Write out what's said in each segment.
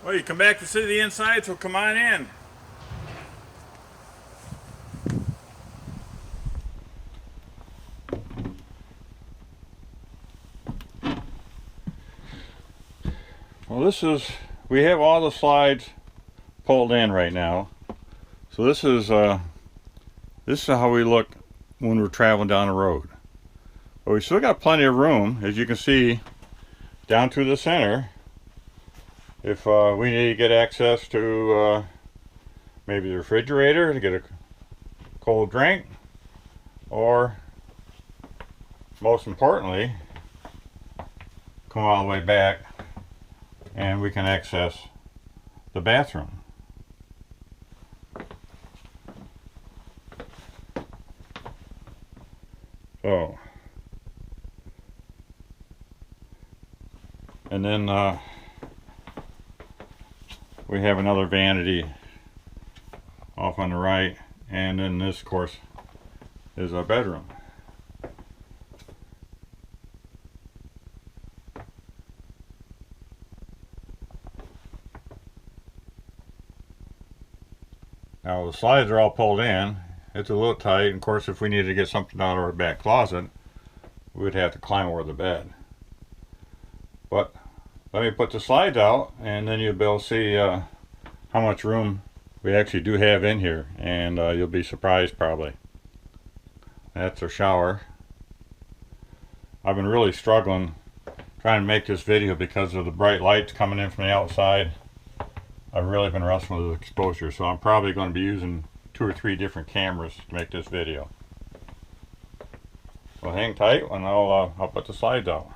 Well, you come back to see the inside, so come on in. Well, we have all the slides pulled in right now. So this is how we look when we're traveling down the road. But we still got plenty of room, as you can see, down to the center. If we need to get access to maybe the refrigerator to get a cold drink, or most importantly, come all the way back and we can access the bathroom. So, and then we have another vanity off on the right, and then this, of course, is our bedroom. Now the slides are all pulled in. It's a little tight, and of course if we needed to get something out of our back closet, we'd have to climb over the bed. But let me put the slides out, and then you'll be able to see how much room we actually do have in here, and you'll be surprised probably. That's our shower. I've been really struggling trying to make this video because of the bright lights coming in from the outside. I've really been wrestling with exposure, so I'm probably going to be using 2 or 3 different cameras to make this video. So hang tight and I'll put the slides out.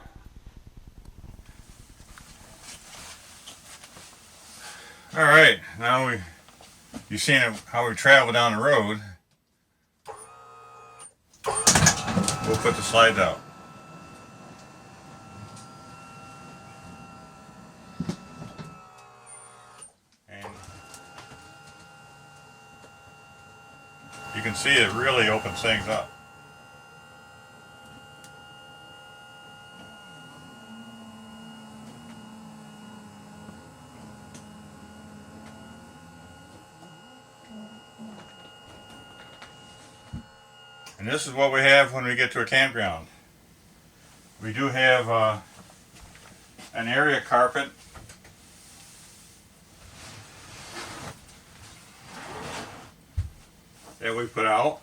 Alright, now you've seen how we travel down the road. We'll put the slides out. And you can see it really opens things up. And this is what we have when we get to a campground. We do have an area carpet. That we put out.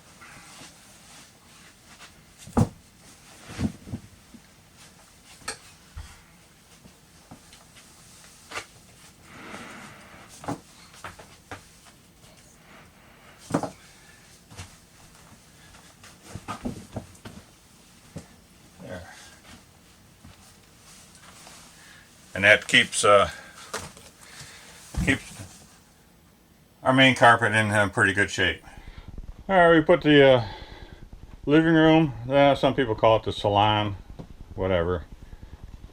And that keeps our main carpet in pretty good shape. Alright, we put the living room, some people call it the salon, whatever,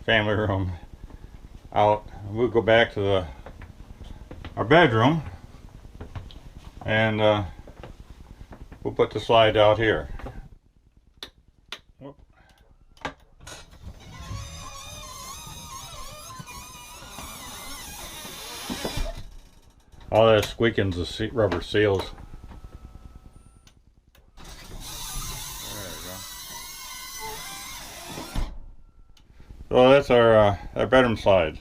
family room, out. We'll go back to our bedroom, and we'll put the slide out here. Whoop. All that squeaking's the rubber seals. So that's our bedroom slide.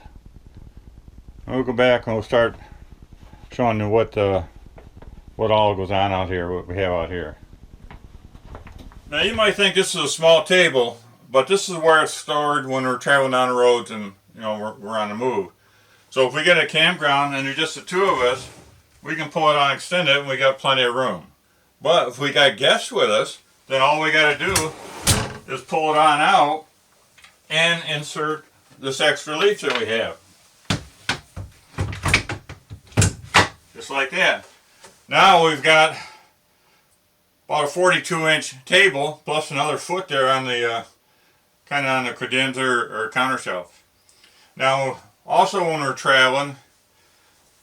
And we'll go back and we'll start showing you what all goes on out here, what we have out here. Now you might think this is a small table, but this is where it's stored when we're traveling down the roads and we're on the move. So if we get a campground and there's just the 2 of us, we can pull it on, extend it, and we got plenty of room. But if we got guests with us, then all we got to do is pull it on out and insert this extra leaf that we have. Just like that. Now we've got about a 42-inch table plus another foot there on the kind of on the credenza or counter shelf. Now also when we're traveling,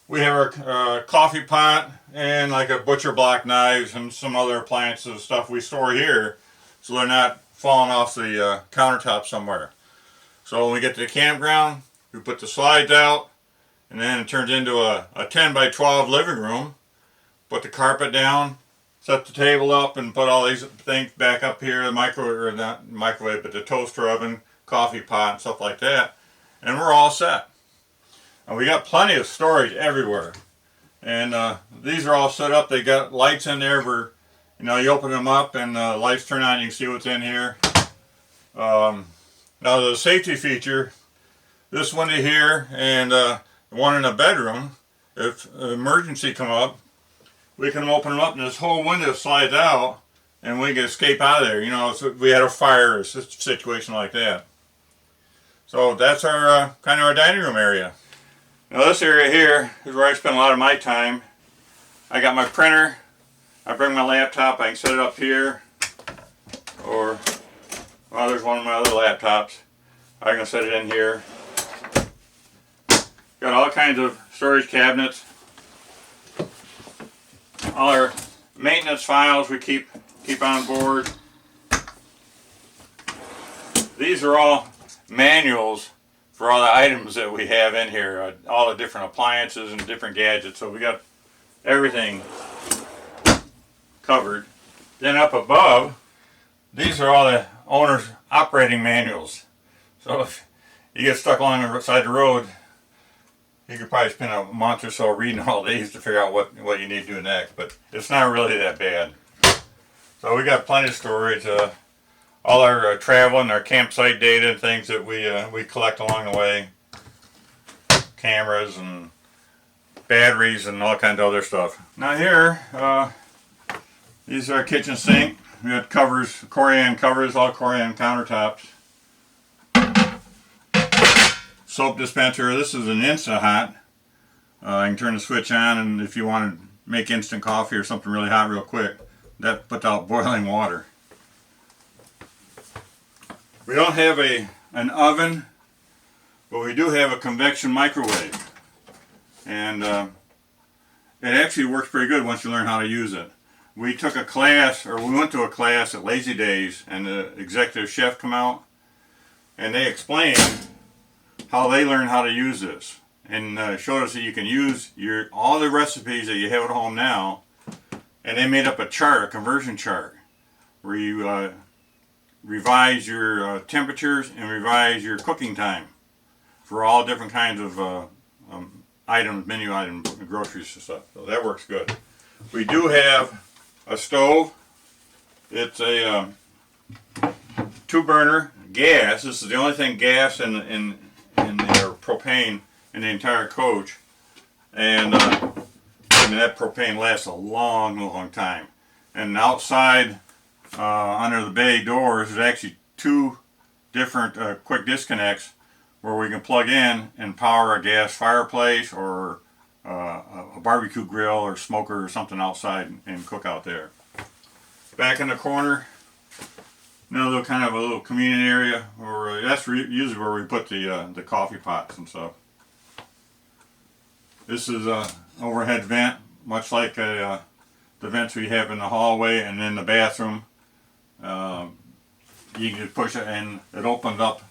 we have our coffee pot and like a butcher block knives and some other appliances stuff we store here so they're not falling off the countertop somewhere. So when we get to the campground, we put the slides out, and then it turns into a 10 by 12 living room. Put the carpet down, set the table up, and put all these things back up here, the microwave, or not microwave, but the toaster oven, coffee pot, and stuff like that. And we're all set. And we got plenty of storage everywhere. And these are all set up. They got lights in there where, you know, you open them up and lights turn on, you can see what's in here. Now the safety feature, this window here and the one in the bedroom, if an emergency come up, we can open them up and this whole window slides out and we can escape out of there. You know, if we had a fire or a situation like that. So that's our kind of our dining room area. Now this area here is where I spend a lot of my time. I got my printer. I bring my laptop. I can set it up here. Or, well, there's one of my other laptops. I can set it in here. Got all kinds of storage cabinets. All our maintenance files we keep on board. These are all manuals for all the items that we have in here, all the different appliances and different gadgets. So we got everything covered. Then up above, these are all the owner's operating manuals. So if you get stuck along the side of the road, you could probably spend a month or so reading all these to figure out what you need to do next. But it's not really that bad. So we got plenty of storage. All our travel and our campsite data and things that we collect along the way. Cameras and batteries and all kinds of other stuff. Now here, these are our kitchen sink. We got covers, Corian covers, all Corian countertops. Soap dispenser. This is an Instant Hot. You can turn the switch on, and if you want to make instant coffee or something really hot real quick, that puts out boiling water. We don't have an oven, but we do have a convection microwave. And it actually works pretty good once you learn how to use it. We took a class, or we went to a class at Lazy Days, and the executive chef come out, and they explained how they learned how to use this. And showed us that you can use all the recipes that you have at home now, and they made up a chart, a conversion chart, where you revise your temperatures and revise your cooking time for all different kinds of items, menu items, groceries and stuff. So that works good. We do have a stove. It's a 2-burner gas. This is the only thing gas in the propane in the entire coach. And I mean, that propane lasts a long time. And outside under the bay doors, there's actually 2 different quick disconnects where we can plug in and power a gas fireplace or a barbecue grill or smoker or something outside and cook out there. Back in the corner, another kind of a little community area where that's usually where we put the coffee pots and stuff. This is an overhead vent, much like the vents we have in the hallway and in the bathroom. You can just push it and it opens up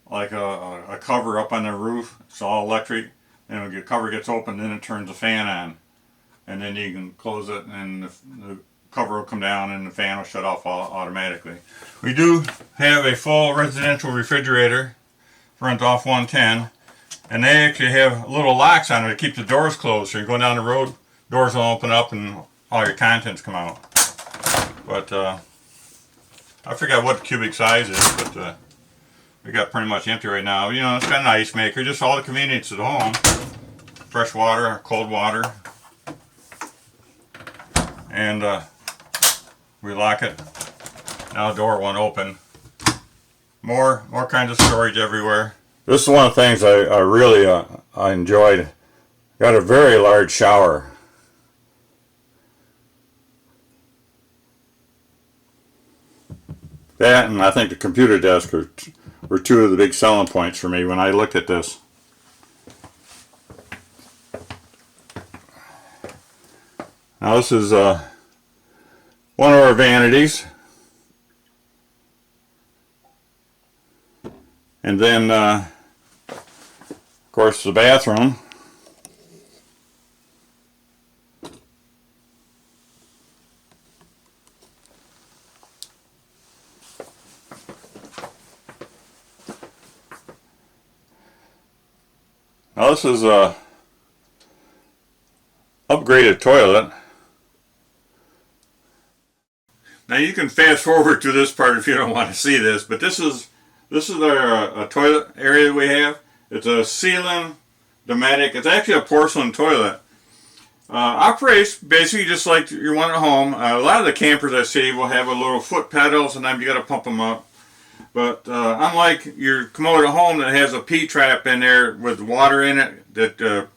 like a cover up on the roof. It's all electric, and when the cover gets open, then it turns the fan on, and then you can close it and the cover will come down and the fan will shut off automatically. We do have a full residential refrigerator, runs off 110, and they actually have little locks on it to keep the doors closed. So you're going down the road, doors will open up and all your contents come out. But I forgot what the cubic size is, but we got pretty much empty right now. You know, it's got an ice maker, just all the convenience at home. Fresh water, cold water. And we lock it. Now the door won't open. More kinds of storage everywhere. This is one of the things I really I enjoyed. Got a very large shower. That and I think the computer desk were 2 of the big selling points for me when I looked at this. Now this is one of our vanities. And then, of course, the bathroom. Now this is a upgraded toilet. Now you can fast forward to this part if you don't want to see this, but this is our toilet area we have. It's a Sealant Dometic. It's actually a porcelain toilet. Operates basically just like your one at home. A lot of the campers I see will have a little foot pedal, sometimes you got to pump them up. But unlike your commode at home that has a P-trap in there with water in it that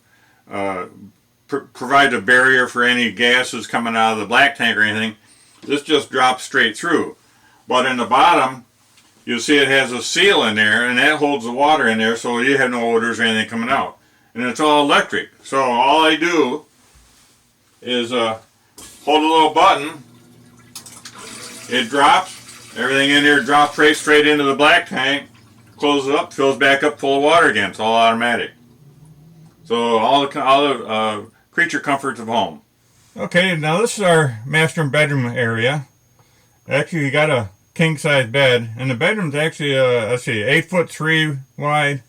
provides a barrier for any gases coming out of the black tank or anything, this just drops straight through. But in the bottom, you'll see it has a seal in there, and that holds the water in there so you have no odors or anything coming out. And it's all electric. So all I do is hold a little button, it drops, everything in there drops straight into the black tank, closes it up, fills back up full of water again. It's all automatic. So all the creature comforts of home. Okay, now this is our master and bedroom area. Actually, you got a king size bed, and the bedroom's actually, let's see, 8'3" wide,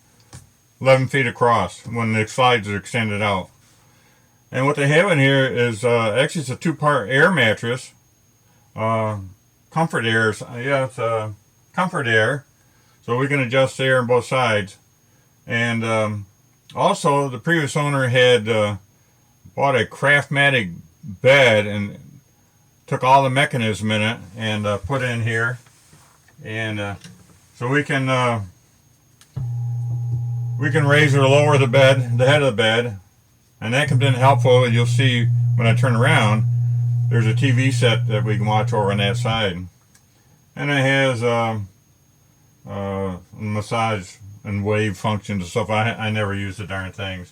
11 feet across when the slides are extended out. And what they have in here is actually it's a 2-part air mattress, comfort air. Yeah, it's comfort air, so we can adjust the air on both sides. And also, the previous owner had bought a Craftmatic bed and took all the mechanism in it and put it in here, and so we can raise or lower the bed, the head of the bed. And that comes in helpful. You'll see when I turn around, there's a TV set that we can watch over on that side. And it has massage and wave functions and stuff. I never use the darn things.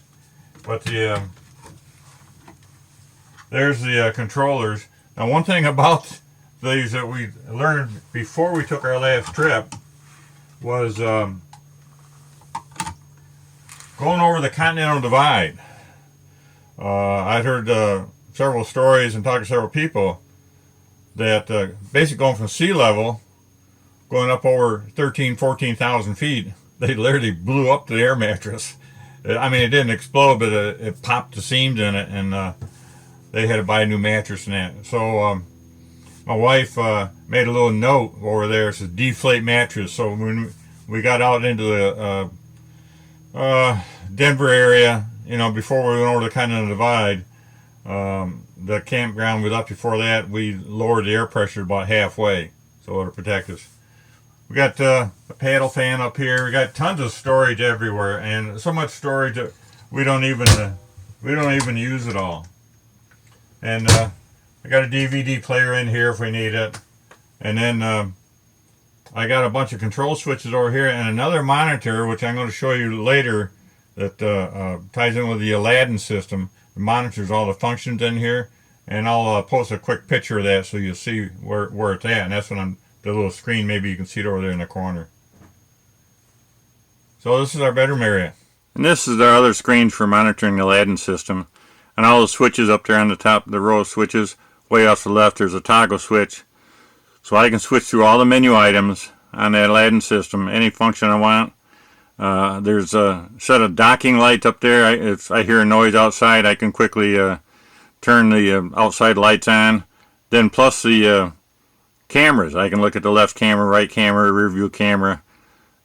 But there's the controllers. Now one thing about these that we learned before we took our last trip was going over the Continental Divide. I'd heard several stories and talked to several people that basically going from sea level, going up over 14,000 feet, they literally blew up the air mattress. I mean, it didn't explode, but it popped the seams in it, and they had to buy a new mattress and that. So my wife made a little note over there. It says deflate mattress. So when we got out into the Denver area, you know, before we went over the Continental Divide, the campground we left before that, we lowered the air pressure about halfway, so it'll protect us. We got a paddle fan up here. We got tons of storage everywhere, and so much storage that we don't even use it all. And I got a DVD player in here if we need it, and then I got a bunch of control switches over here and another monitor, which I'm going to show you later, that ties in with the Aladdin system. It monitors all the functions in here, and I'll post a quick picture of that so you'll see where it's at. And that's when I'm the little screen. Maybe you can see it over there in the corner. So this is our bedroom area, and this is our other screen for monitoring the Aladdin system. And all the switches up there on the top of the row of switches, way off to the left, there's a toggle switch, so I can switch through all the menu items on that Aladdin system, any function I want. There's a set of docking lights up there. If I hear a noise outside, I can quickly turn the outside lights on. Then plus the cameras. I can look at the left camera, right camera, rear view camera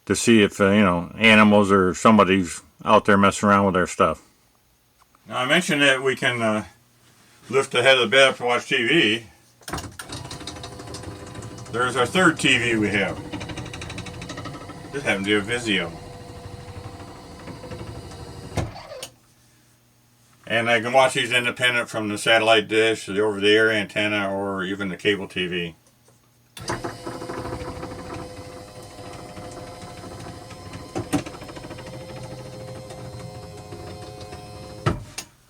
to see if you know, animals or somebody's out there messing around with their stuff. Now I mentioned that we can lift the head of the bed up to watch TV. There's our third TV we have. This happens to be a Vizio. And I can watch these independent from the satellite dish, the over-the-air antenna, or even the cable TV.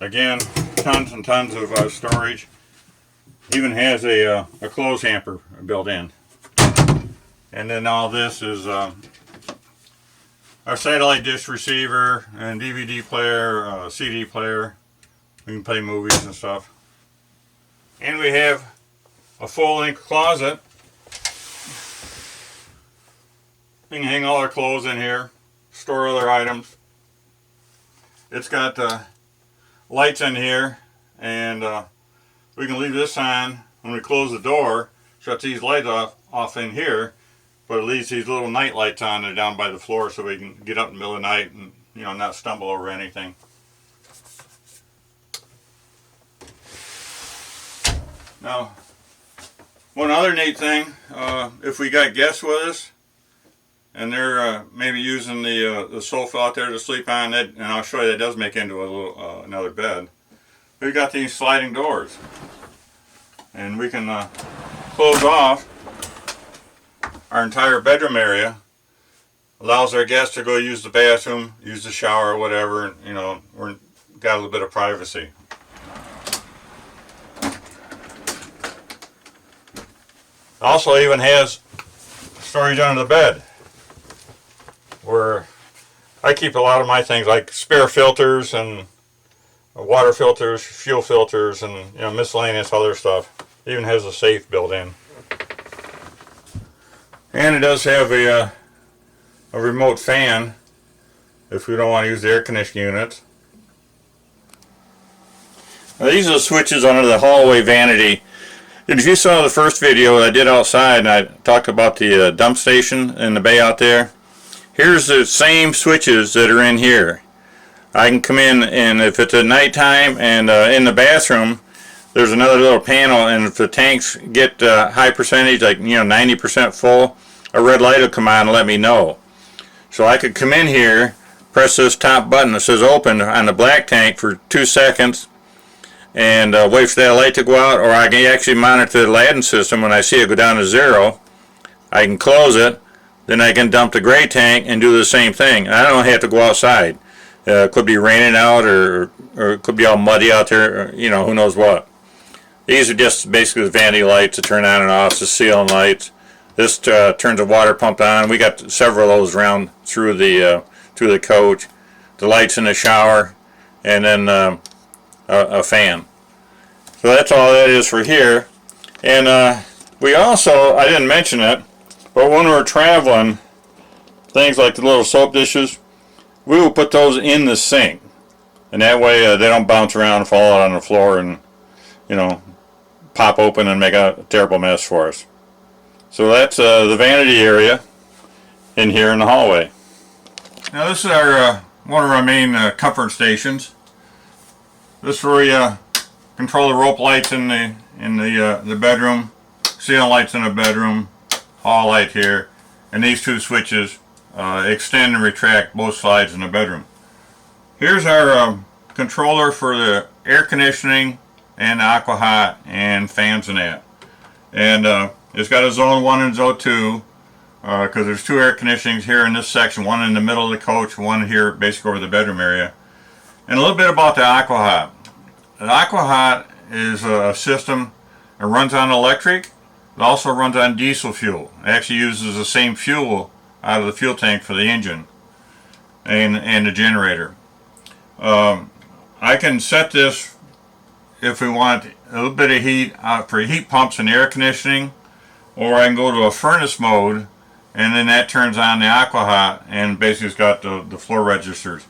Again, tons and tons of storage. Even has a clothes hamper built in. And then all this is our satellite dish receiver and DVD player, CD player. We can play movies and stuff. And we have a full-length closet. We can hang all our clothes in here, store other items. it's got lights in here, and we can leave this on when we close the door. Shut these lights off in here, but it leaves these little night lights on. They're down by the floor, so we can get up in the middle of the night and, you know, not stumble over anything. Now, one other neat thing, if we got guests with us and they're maybe using the sofa out there to sleep on, and I'll show you that does make into a little another bed. We've got these sliding doors, and we can close off our entire bedroom area. Allows our guests to go use the bathroom, use the shower, or whatever. And, you know, we've got a little bit of privacy. Also even has storage under the bed, where I keep a lot of my things, like spare filters and water filters, fuel filters, and, you know, miscellaneous other stuff. It even has a safe built in. And it does have a remote fan if we don't want to use the air conditioning units. Now, these are the switches under the hallway vanity. And if you saw the first video I did outside, and I talked about the dump station in the bay out there, here's the same switches that are in here. I can come in, and if it's at nighttime and in the bathroom, there's another little panel, and if the tanks get high percentage, like, you know, 90% full, a red light will come on and let me know. So I could come in here, press this top button that says open on the black tank for 2 seconds, and wait for that light to go out, or I can actually monitor the Aladdin system. When I see it go down to 0, I can close it, then I can dump the gray tank and do the same thing. I don't have to go outside. It could be raining out, or it could be all muddy out there, or, you know, who knows what. These are just basically the vanity lights to turn on and off, the ceiling lights. This turns the water pump on. We got several of those around through the coach. The lights in the shower, and then a fan. So that's all that is for here. And we also, I didn't mention it, but when we're traveling, things like the little soap dishes, we will put those in the sink, and that way they don't bounce around and fall out on the floor and, you know, pop open and make a terrible mess for us. So that's the vanity area in here in the hallway. Now this is our one of our main comfort stations. This is where you control the rope lights in the bedroom, ceiling lights in the bedroom, hall light here, and these two switches extend and retract both sides in the bedroom. Here's our controller for the air conditioning and aqua hot and fans and that. And it's got a zone 1 and zone 2 because there's 2 air conditionings here in this section, one in the middle of the coach, one here basically over the bedroom area. And a little bit about the aqua hot. The aqua hot is a system that runs on electric. It also runs on diesel fuel. It actually uses the same fuel out of the fuel tank for the engine and the generator. I can set this if we want a little bit of heat for heat pumps and air conditioning, or I can go to a furnace mode, and then that turns on the aqua hot, and basically it's got the floor registers.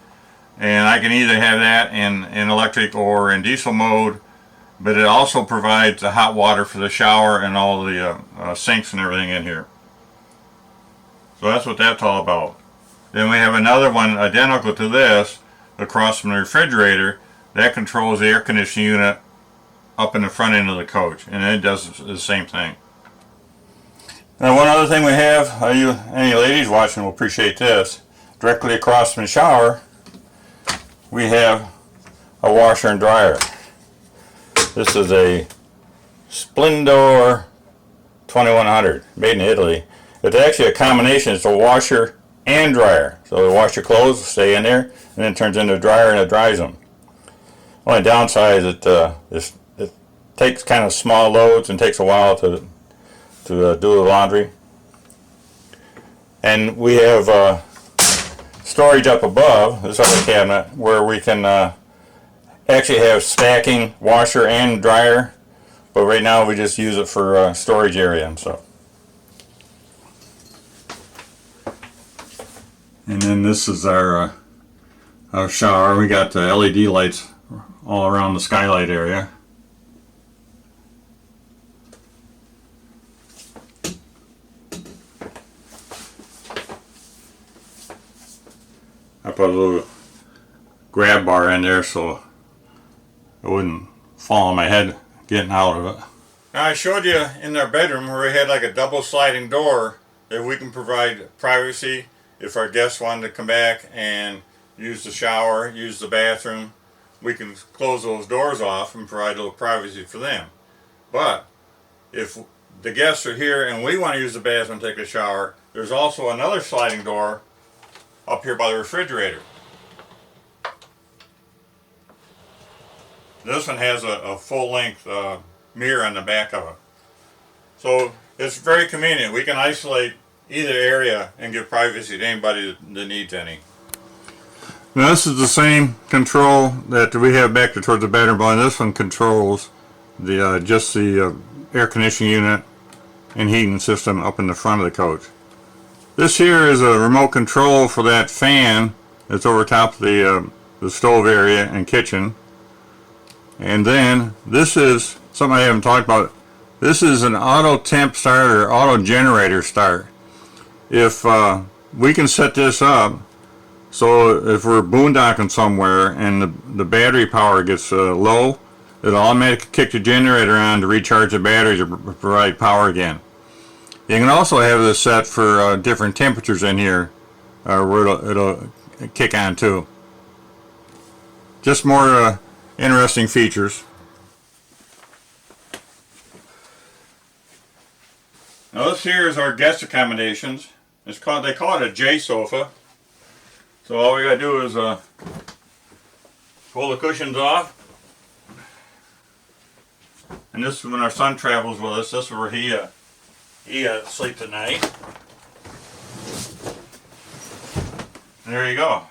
And I can either have that in electric or in diesel mode, but it also provides the hot water for the shower and all the sinks and everything in here. So that's what that's all about. Then we have another one identical to this across from the refrigerator that controls the air conditioning unit up in the front end of the coach, and it does the same thing. Now, one other thing we have, any ladies watching will appreciate this. Directly across from the shower, we have a washer and dryer. This is a Splendor 2100, made in Italy. It's actually a combination. It's a washer and dryer. So you wash your clothes, stay in there, and then it turns into a dryer and it dries them. Only downside is it takes kind of small loads and takes a while to do the laundry. And we have storage up above, this other cabinet, where we can actually have stacking washer and dryer, but right now we just use it for storage area and stuff. And then this is our our shower. We got the LED lights all around the skylight area. I put a little grab bar in there so it wouldn't fall on my head getting out of it. Now I showed you in our bedroom where we had like a double sliding door that we can provide privacy if our guests wanted to come back and use the shower, use the bathroom. We can close those doors off and provide a little privacy for them. But if the guests are here and we want to use the bathroom and take a shower, there's also another sliding door up here by the refrigerator. This one has a full-length mirror on the back of it. So it's very convenient. We can isolate either area and give privacy to anybody that needs any. Now this is the same control that we have back towards the bedroom, but this one controls the just the air conditioning unit and heating system up in the front of the coach. This here is a remote control for that fan that's over top of the stove area and kitchen. And then this is something I haven't talked about. This is an auto temp start or auto generator start. If we can set this up so if we're boondocking somewhere and the battery power gets low, it'll automatically kick the generator on to recharge the battery to provide power again. You can also have this set for different temperatures in here where it'll kick on too. Just more interesting features. Now this here is our guest accommodations. They call it a J sofa. So all we gotta do is pull the cushions off. And this is when our son travels with us. This is where he sleeps at night. And there you go.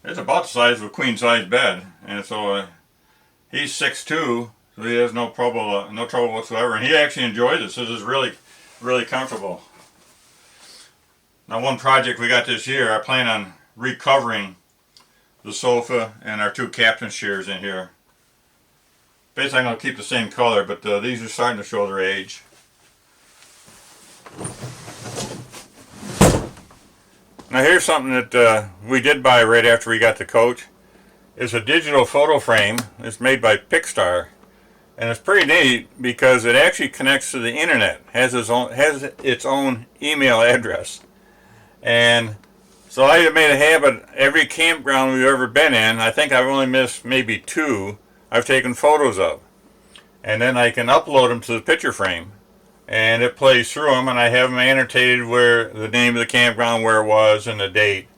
It's about the size of a queen size bed, and so he's 6'2", so he has no trouble whatsoever, and he actually enjoys this. This is really, really comfortable. Now, one project we got this year, I plan on recovering the sofa and our two captain's chairs in here. Basically, I'm going to keep the same color, but these are starting to show their age. Now here's something that we did buy right after we got the coach. It's a digital photo frame. It's made by Pixar, and it's pretty neat because it actually connects to the internet. Has its own email address, and so I have made a habit. Every campground we've ever been in, I think I've only missed maybe 2. I've taken photos of, and then I can upload them to the picture frame. And it plays through them, and I have them annotated where the name of the campground, where it was, and the date.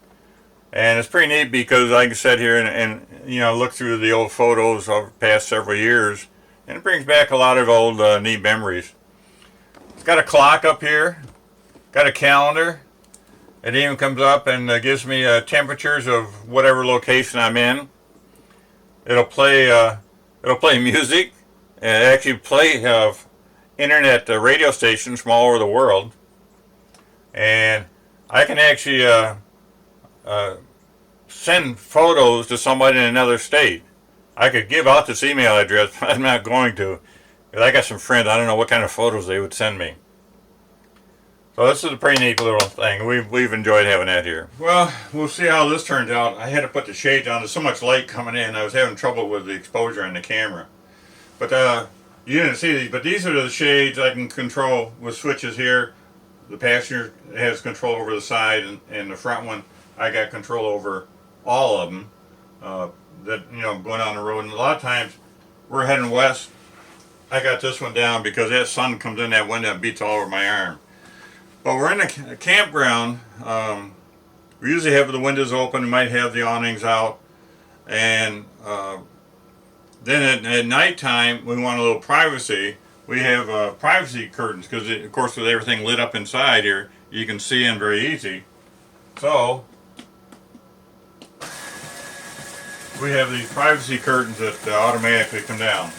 And it's pretty neat because I can sit here and you know, look through the old photos of the past several years, and it brings back a lot of old neat memories. It's got a clock up here, got a calendar. It even comes up and gives me temperatures of whatever location I'm in. It'll play music, and actually play internet radio stations from all over the world, and I can actually send photos to somebody in another state. I could give out this email address, but I'm not going to, because I got some friends, I don't know what kind of photos they would send me. So this is a pretty neat little thing. We've enjoyed having that here. Well, we'll see how this turns out. I had to put the shades on. There's so much light coming in. I was having trouble with the exposure in the camera. But you didn't see these, but these are the shades I can control with switches here. The passenger has control over the side, and the front one, I got control over all of them. That, you know, going on the road. And a lot of times, we're heading west. I got this one down because that sun comes in that window and beats all over my arm. But we're in a campground. We usually have the windows open. We might have the awnings out, and then at nighttime, we want a little privacy. We have privacy curtains because, of course, with everything lit up inside here, you can see in very easy. So we have these privacy curtains that automatically come down.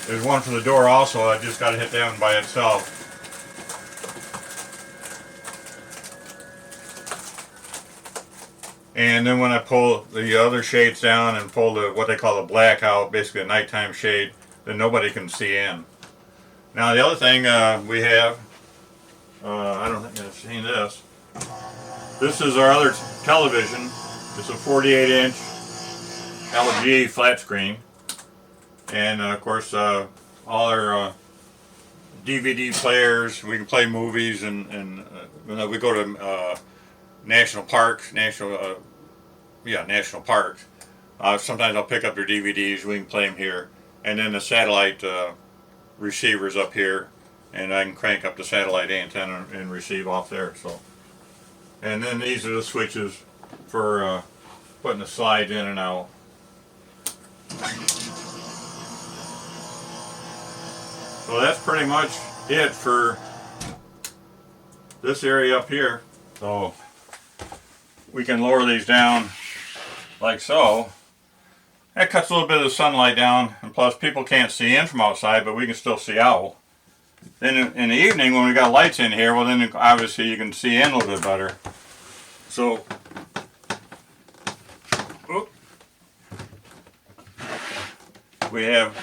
There's one for the door also. I just got to hit that one by itself. And then when I pull the other shades down and pull the what they call the blackout, basically a nighttime shade, then nobody can see in. Now the other thing we have, I don't think I've seen this. This is our other television. It's a 48-inch LG flat screen, and of course all our DVD players. We can play movies, and we go to national parks, national parks. Sometimes I'll pick up their DVDs. We can play them here, and then the satellite receivers up here, and I can crank up the satellite antenna and receive off there. So, and then these are the switches for putting the slides in and out. So that's pretty much it for this area up here. So we can lower these down like so. That cuts a little bit of the sunlight down, and plus people can't see in from outside, but we can still see out. Then in the evening when we got lights in here, well then obviously you can see in a little bit better. So we have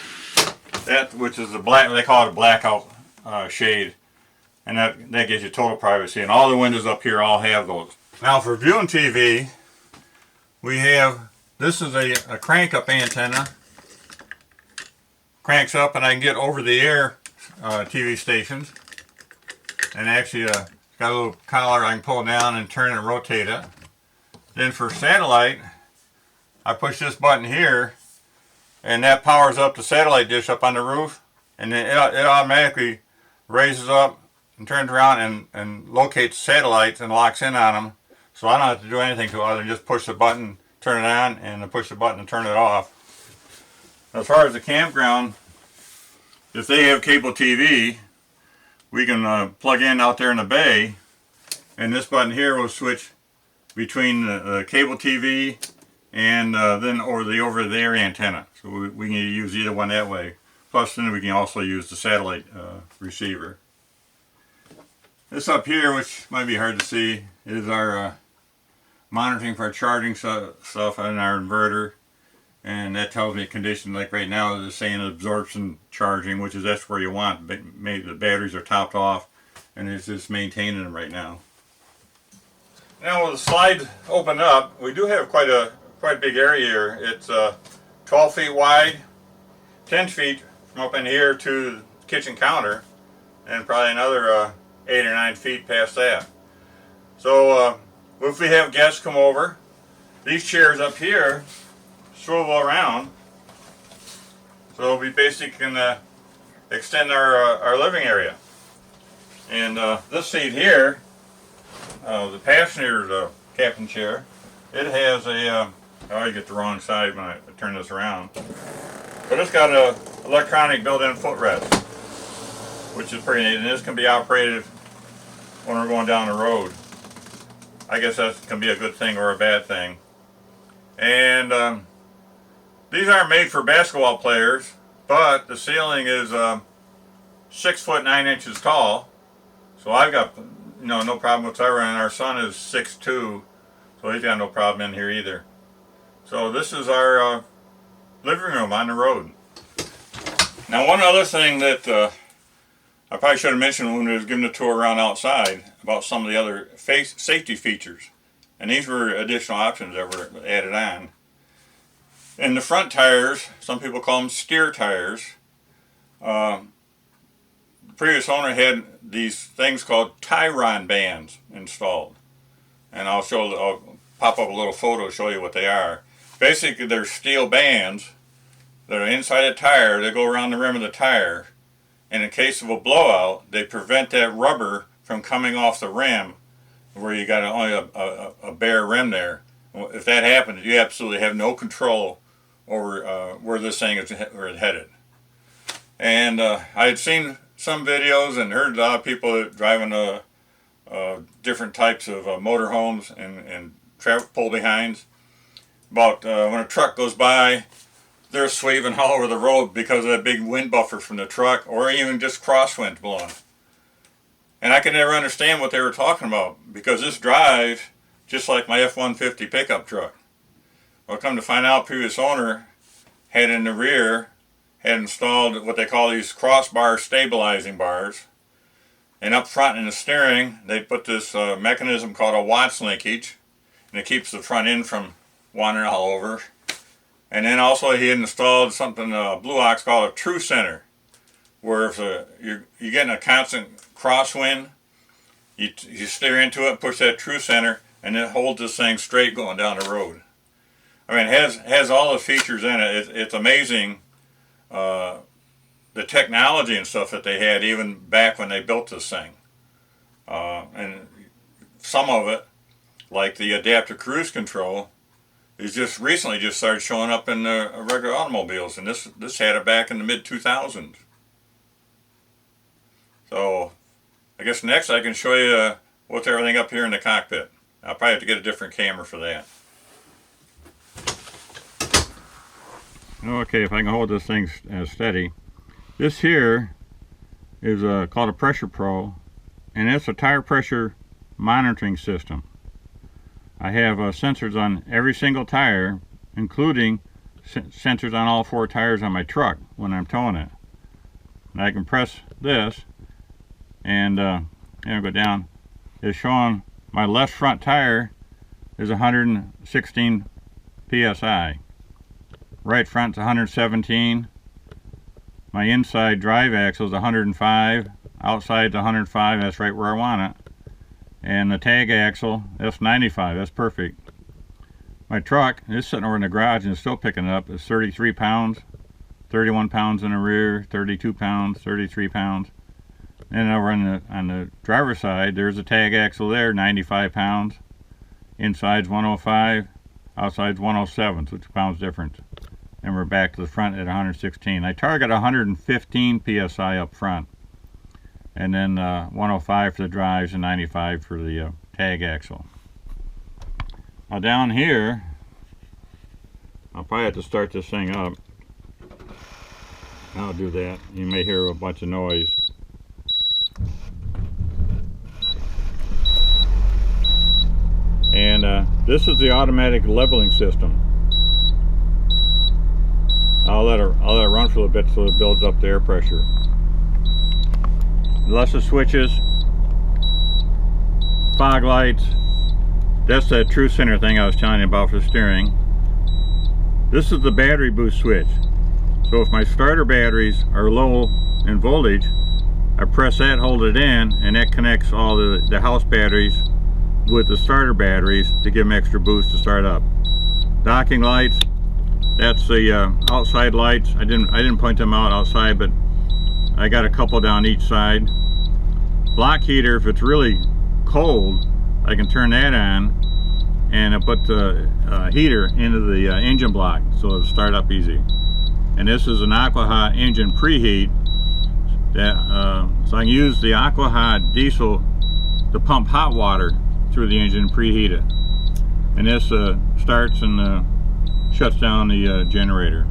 that, which is the black, they call it a blackout shade, and that gives you total privacy, and all the windows up here all have those. Now for viewing TV, we have, this is a crank up antenna, cranks up, and I can get over the air TV stations, and actually got a little collar I can pull down and turn and rotate it. Then for satellite, I push this button here, and that powers up the satellite dish up on the roof, and then it automatically raises up and turns around and locates satellites and locks in on them, so I don't have to do anything to it other than just push the button, turn it on, and then push the button and turn it off. As far as the campground, if they have cable TV, we can plug in out there in the bay, and this button here will switch between the cable TV and then over the over-the-air antenna. So we can use either one that way. Plus then we can also use the satellite receiver. This up here, which might be hard to see, is our monitoring for our charging stuff on our inverter. And that tells me condition, like right now it's saying absorption charging, which is that's where you want. Maybe the batteries are topped off and it's just maintaining them right now. Now with the slide opened up, we do have quite a big area here. It's 12 feet wide, 10 feet from up in here to the kitchen counter, and probably another 8 or 9 feet past that. So if we have guests come over, these chairs up here swivel around, so we basically can extend our living area. And this seat here, the passenger captain chair, it has a I always get the wrong side when I turn this around, but it's got a electronic built-in footrest, which is pretty neat, and this can be operated when we're going down the road. I guess that can be a good thing or a bad thing. And these aren't made for basketball players, but the ceiling is 6 foot 9 inches tall, so I've got no problem whatsoever, and our son is 6'2", so he's got no problem in here either. So this is our living room on the road. Now one other thing that I probably should have mentioned when we was giving a tour around outside about some of the other safety features, and these were additional options that were added on. In the front tires, some people call them steer tires. The previous owner had these things called tie-rod bands installed, and I'll pop up a little photo to show you what they are. Basically, they're steel bands that are inside a tire. They go around the rim of the tire, and in case of a blowout, they prevent that rubber from coming off the rim, where you got only a bare rim there. If that happens, you absolutely have no control over where this thing is headed. And I had seen some videos and heard a lot of people driving different types of motorhomes and pull behinds about when a truck goes by, they're swerving all over the road because of that big wind buffer from the truck, or even just crosswind blowing. And I could never understand what they were talking about, because this drive just like my F-150 pickup truck. Well, come to find out, previous owner had in the rear, had installed what they call these crossbar stabilizing bars. And up front in the steering, they put this mechanism called a Watts linkage, and it keeps the front end from wandering all over. And then also he had installed something, Blue Ox, called a true center, where if you're getting a constant crosswind, you steer into it, push that true center, and it holds this thing straight going down the road. I mean, it has all the features in it. It's amazing, the technology and stuff that they had even back when they built this thing. And some of it, like the adaptive cruise control, is just recently just started showing up in regular automobiles, and this had it back in the mid-2000s. So I guess next I can show you what's everything up here in the cockpit. I'll probably have to get a different camera for that. Okay, if I can hold this thing steady. This here is called a Pressure Pro, and it's a tire pressure monitoring system. I have sensors on every single tire, including sensors on all 4 tires on my truck when I'm towing it. And I can press this and go down. It's showing my left front tire is 116 psi. Right front's 117. My inside drive axle is 105. Outside's 105. That's right where I want it. And the tag axle, that's 95. That's perfect. My truck is sitting over in the garage and it's still picking it up. It's 33 pounds, 31 pounds in the rear, 32 pounds, 33 pounds. And over on the driver's side, there's a tag axle there, 95 pounds. Inside's 105, outside's 107, so 2 pounds difference. And we're back to the front at 116. I target 115 psi up front, and then 105 for the drives and 95 for the tag axle. Now down here, I'll probably have to start this thing up. I'll do that. You may hear a bunch of noise. And this is the automatic leveling system. I'll let it run for a little bit so it builds up the air pressure. Lots of switches, fog lights. That's that true center thing I was telling you about for the steering. This is the battery boost switch. So if my starter batteries are low in voltage, I press that, hold it in, and that connects all the house batteries with the starter batteries to give them extra boost to start up. Docking lights, that's the outside lights. I didn't point them out outside, but I got a couple down each side. Block heater, if it's really cold, I can turn that on and I put the heater into the engine block so it'll start up easy. And this is an Aqua engine preheat, that so I can use the Aqua diesel to pump hot water through the engine and preheat it. And this starts and shuts down the generator.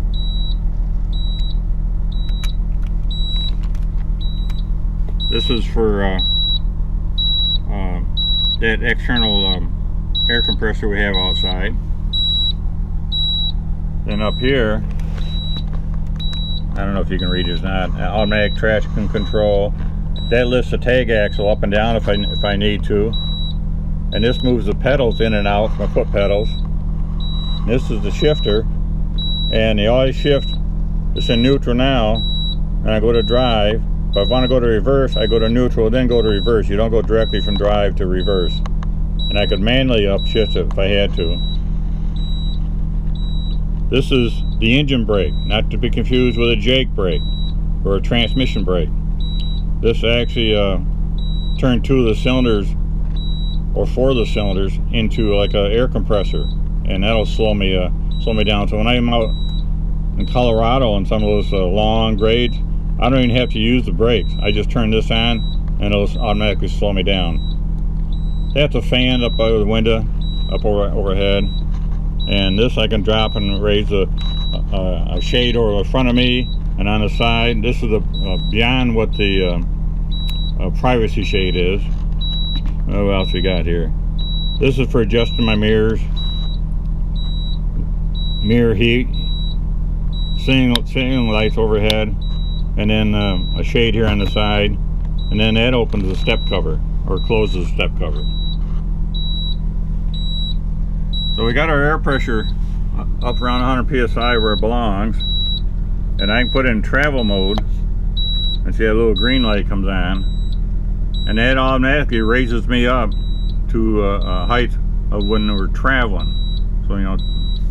This is for that external air compressor we have outside. Then up here, I don't know if you can read it or not, automatic traction control. That lifts the tag axle up and down if I need to. And this moves the pedals in and out, my foot pedals. This is the shifter, and the always shift, it's in neutral now, and I go to drive. If I want to go to reverse, I go to neutral, then go to reverse. You don't go directly from drive to reverse. And I could manually upshift it if I had to. This is the engine brake, not to be confused with a Jake brake or a transmission brake. This actually turned 2 of the cylinders, or 4 of the cylinders, into like an air compressor, and that'll slow me down. So when I'm out in Colorado on some of those long grades, I don't even have to use the brakes. I just turn this on and it'll automatically slow me down. That's a fan up over the window, up overhead. And this I can drop and raise a shade over the front of me and on the side. This is beyond what the privacy shade is. What else we got here? This is for adjusting my mirrors, mirror heat, ceiling lights overhead, and then a shade here on the side, and then that opens the step cover or closes the step cover. So we got our air pressure up around 100 psi where it belongs, and I can put it in travel mode and see a little green light comes on, and that automatically raises me up to a height of when we're traveling, so you know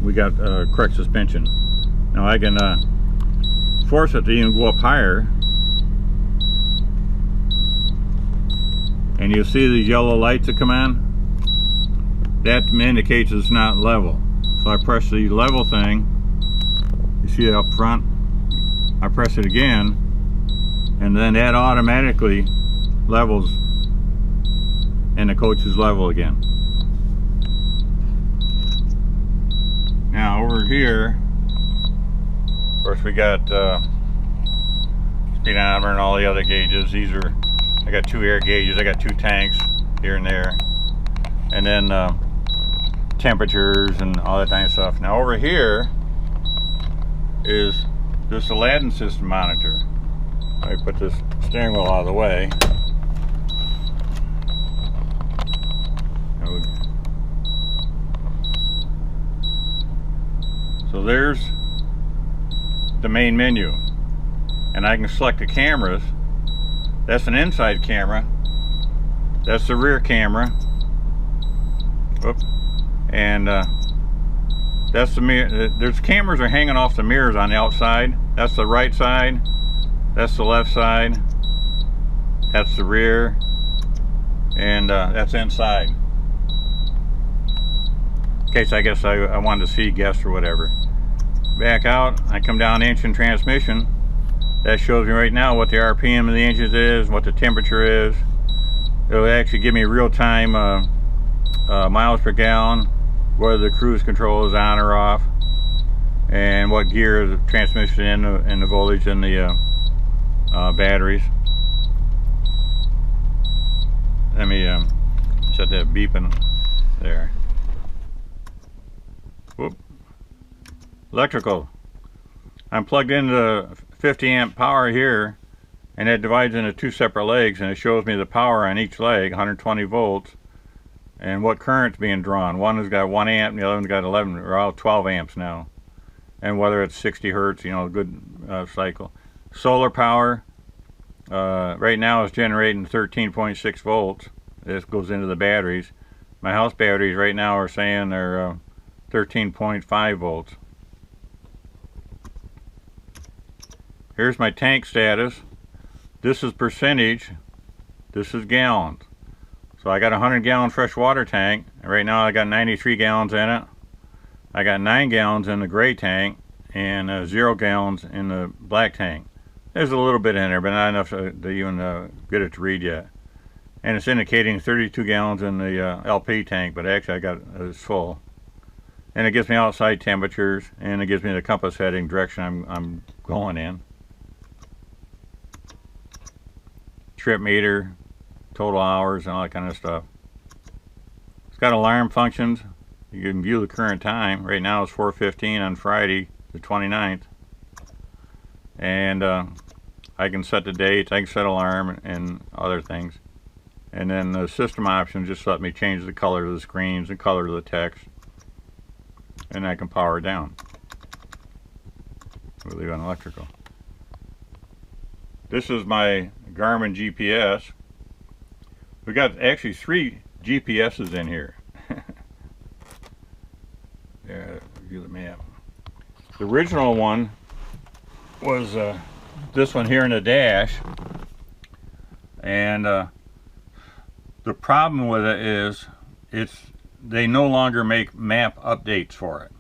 we got correct suspension. Now I can force it to even go up higher, and you see these yellow lights that come on. That indicates it's not level. So I press the level thing. You see it up front. I press it again, and then that automatically levels, and the coach is level again. Now over here, of course, we got speedometer and all the other gauges. These are, I got 2 air gauges. I got 2 tanks here and there, and then temperatures and all that kind of stuff. Now over here is this Aladdin system monitor. I put this steering wheel out of the way. So there's the main menu, and I can select the cameras. That's an inside camera, that's the rear camera. Oops. And that's the mirror. There's cameras are hanging off the mirrors on the outside. That's the right side, that's the left side, that's the rear, and that's inside, in case I guess I wanted to see guests or whatever. Back out, I come down engine transmission. That shows me right now what the RPM of the engines is, what the temperature is. It'll actually give me real-time miles per gallon, whether the cruise control is on or off, and what gear the transmission in, and the voltage in the batteries. Let me set that beeping there. Whoop. Electrical. I'm plugged into 50 amp power here, and it divides into 2 separate legs, and it shows me the power on each leg, 120 volts, and what current's being drawn. One has got 1 amp, and the other one's got 11 or all 12 amps now, and whether it's 60 hertz, you know, a good cycle. Solar power right now is generating 13.6 volts. This goes into the batteries. My house batteries right now are saying they're 13.5 volts. Here's my tank status. This is percentage, this is gallons. So I got a 100-gallon fresh water tank, and right now I got 93 gallons in it. I got 9 gallons in the gray tank, and 0 gallons in the black tank. There's a little bit in there, but not enough to even get it to read yet. And it's indicating 32 gallons in the LP tank, but actually I got it's full. And it gives me outside temperatures, and it gives me the compass heading direction I'm going in. Trip meter, total hours, and all that kind of stuff. It's got alarm functions. You can view the current time. Right now it's 4:15 on Friday the 29th. And I can set the date, I can set alarm and other things. And then the system options just let me change the color of the screens, the color of the text, and I can power it down. We'll leave on electrical. This is my Garmin GPS. We got actually 3 GPSs in here. Yeah, view the map. The original one was this one here in the dash, and the problem with it is they no longer make map updates for it.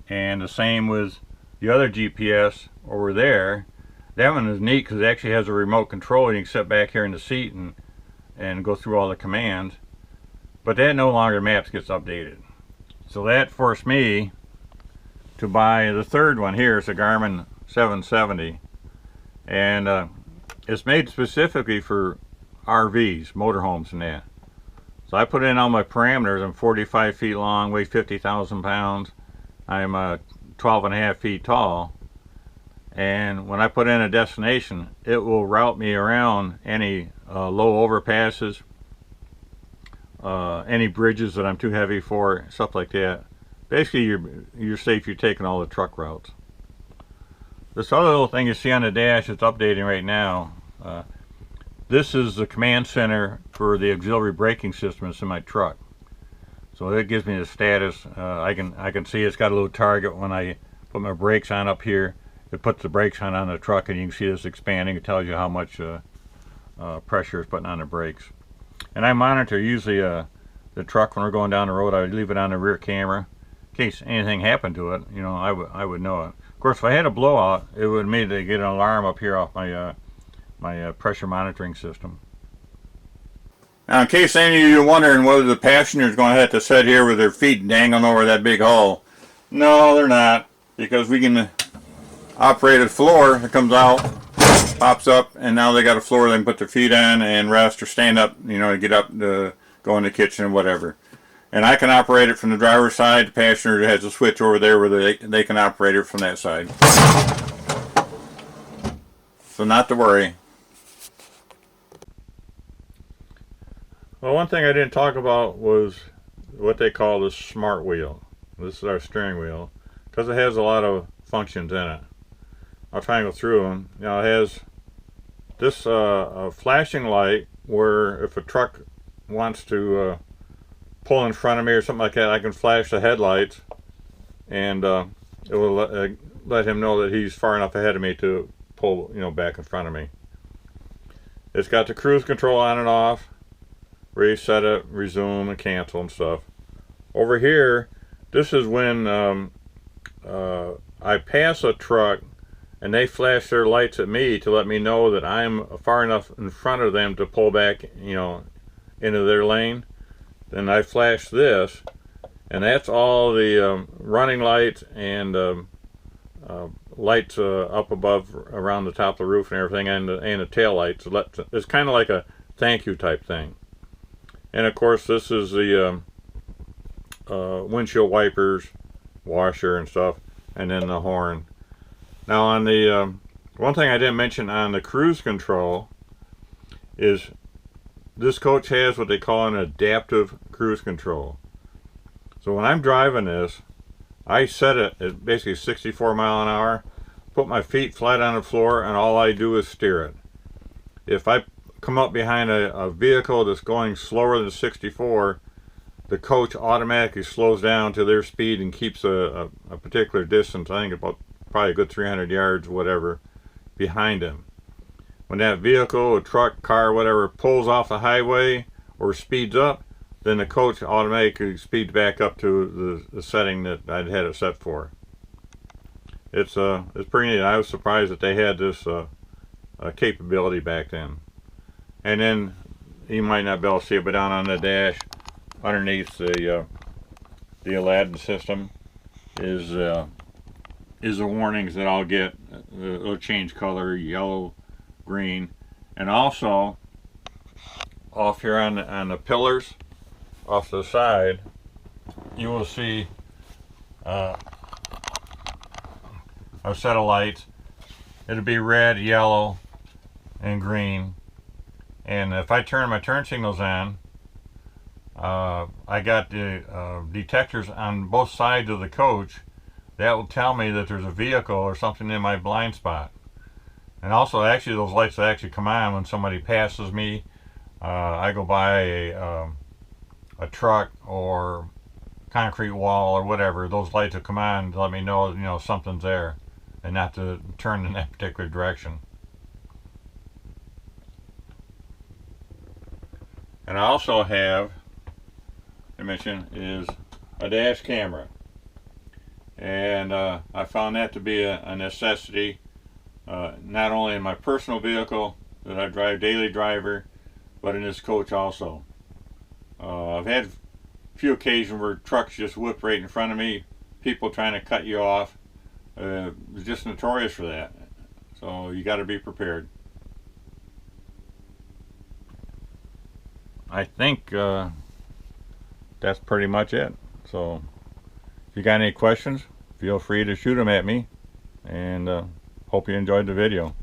And the same with the other GPS over there. That one is neat because it actually has a remote control. You can sit back here in the seat and go through all the commands. But that no longer maps gets updated. So that forced me to buy the third one here. It's a Garmin 770. And it's made specifically for RVs, motorhomes and that. So I put in all my parameters. I'm 45 feet long, weigh 50,000 pounds. I'm 12.5 feet tall. And when I put in a destination, it will route me around any low overpasses, any bridges that I'm too heavy for, stuff like that. Basically, you're safe. You're taking all the truck routes. This other little thing you see on the dash, it's updating right now. This is the command center for the auxiliary braking system that's in my truck. So it gives me the status. I can see it's got a little target when I put my brakes on up here. It puts the brakes on the truck, and you can see this expanding. It tells you how much pressure it's putting on the brakes. And I monitor usually the truck when we're going down the road. I would leave it on the rear camera in case anything happened to it. You know, I would know it. Of course, if I had a blowout, it would immediately get an alarm up here off my pressure monitoring system. Now, in case any of you are wondering whether the passenger's going to have to sit here with their feet dangling over that big hole, no, they're not, because we can operate a floor that comes out, pops up, and now they got a floor they can put their feet on and rest or stand up, you know, to get up to go in the kitchen or whatever. And I can operate it from the driver's side. The passenger has a switch over there where they can operate it from that side. So not to worry. Well, one thing I didn't talk about was what they call the smart wheel. This is our steering wheel, because it has a lot of functions in it. I'll try and go through them. You know, it has this a flashing light where if a truck wants to pull in front of me or something like that, I can flash the headlights, and it will let him know that he's far enough ahead of me to pull, you know, back in front of me. It's got the cruise control on and off, reset it, resume, and cancel and stuff. Over here, this is when I pass a truck and they flash their lights at me to let me know that I'm far enough in front of them to pull back, you know, into their lane. Then I flash this, and that's all the running lights and lights up above around the top of the roof and everything, and the tail lights. It's kind of like a thank you type thing. And of course, this is the windshield wipers, washer and stuff, and then the horn. Now on the one thing I didn't mention on the cruise control is this coach has what they call an adaptive cruise control. So when I'm driving this, I set it at basically 64 mile an hour, put my feet flat on the floor, and all I do is steer it. If I come up behind a vehicle that's going slower than 64, the coach automatically slows down to their speed and keeps a particular distance, I think about probably a good 300 yards, whatever, behind him. When that vehicle, a truck, car, whatever, pulls off the highway or speeds up, then the coach automatically speeds back up to the setting that I'd had it set for. It's pretty neat. I was surprised that they had this capability back then. And then you might not be able to see it, but down on the dash, underneath the Aladdin system, is the warnings that I'll get. It'll change color, yellow, green, and also off here on the pillars off to the side, you will see a set of lights. It'll be red, yellow, and green. And if I turn my turn signals on, I got the detectors on both sides of the coach. That will tell me that there's a vehicle or something in my blind spot. And also, actually, those lights actually come on when somebody passes me. I go by a truck or concrete wall or whatever. Those lights will come on to let me know, you know, something's there, and not to turn in that particular direction. And I also have, I mentioned, is a dash camera. And I found that to be a necessity, not only in my personal vehicle that I drive, daily driver, but in this coach also. I've had a few occasions where trucks just whip right in front of me, people trying to cut you off. It's just notorious for that. So you got to be prepared. I think that's pretty much it. So if you got any questions, feel free to shoot them at me, and hope you enjoyed the video.